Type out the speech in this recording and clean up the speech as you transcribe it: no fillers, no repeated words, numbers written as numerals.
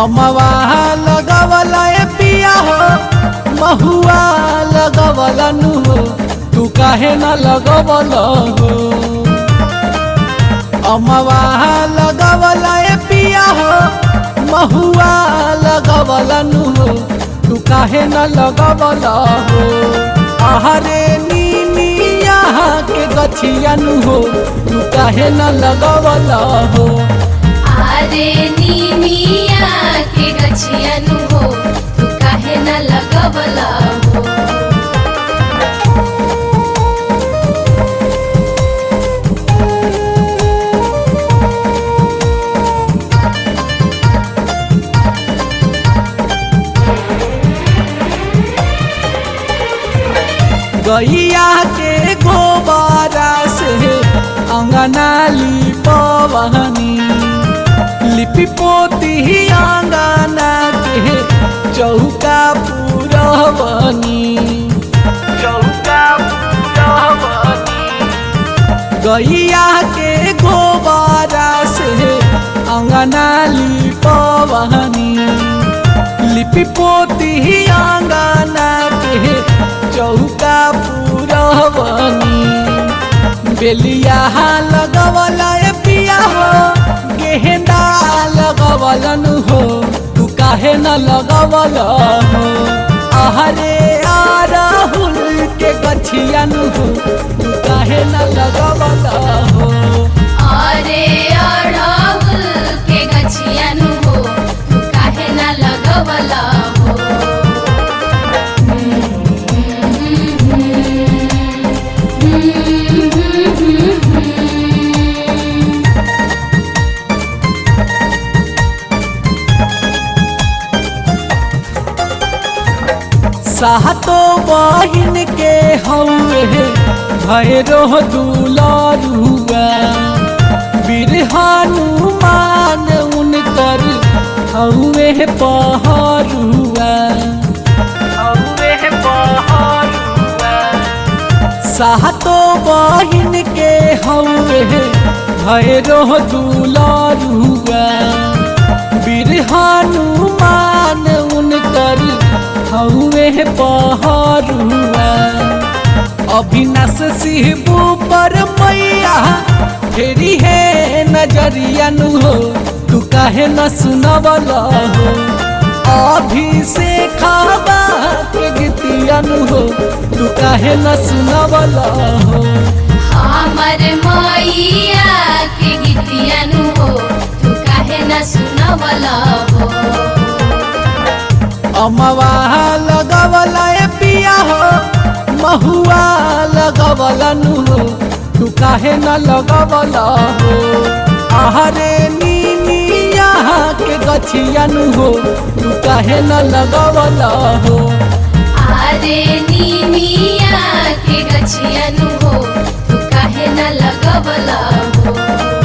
अमवा लगवला ए पिया हो महुआ लगवला नु हो तू काहे न लगवला हो। अमवा लगवला ए पिया हो महुआ लगवला नु हो तू काहे न लगवला हो। आहरे नीमिया के गछिया नु हो तू काहे न लगवला हो। आरे नीमिया के गछिया नु हो तू काहे न लगवला हो। गैया के गोबारा से अंगना लिपवनी लिपि पोती अंगना के चौका पुरवनी चौका पुरवनी। गैया के गोबारा से अंगना लिपवनी लिपि पोती अंगना के चौका पुरवनी। बेलिया लगवला ए पिया हो गेंदा लगवला नु हो तू काहे न लगवला हो। आहरे राहुल के गछिया नु हो तू काहे न लगवला हो। आरे राहुल के गछिया नु हो तू काहे न लगवला हो। सातो बहिन के हौवे भैरो दुलरुआ वीर हनुमान उनकर हौवे पहरुआ हौवे पहरुआ। सातो बहिन के हौवे भैरो दुलरुआ वीर हनुमान उनकर हौवे पहरुआ। अविनाश शिबू पर मैया फेरी है नजरिया नु हो तू काहे न सुनवला हो। अभिषेक के गीतिया नु हो तू काहे न सुनवला हो। हमर मैया के गीतिया नु हो तू काहे न सुनवला हो। अमवा लगवला ए पिया हो महुआ लगवला नु हो तू काहे न लगवला हो। आहरे नीमिया के गछिया नु हो तू काहे न लगवला हो। आरे नीमिया के गछिया नु हो तू काहे न लगवला हो।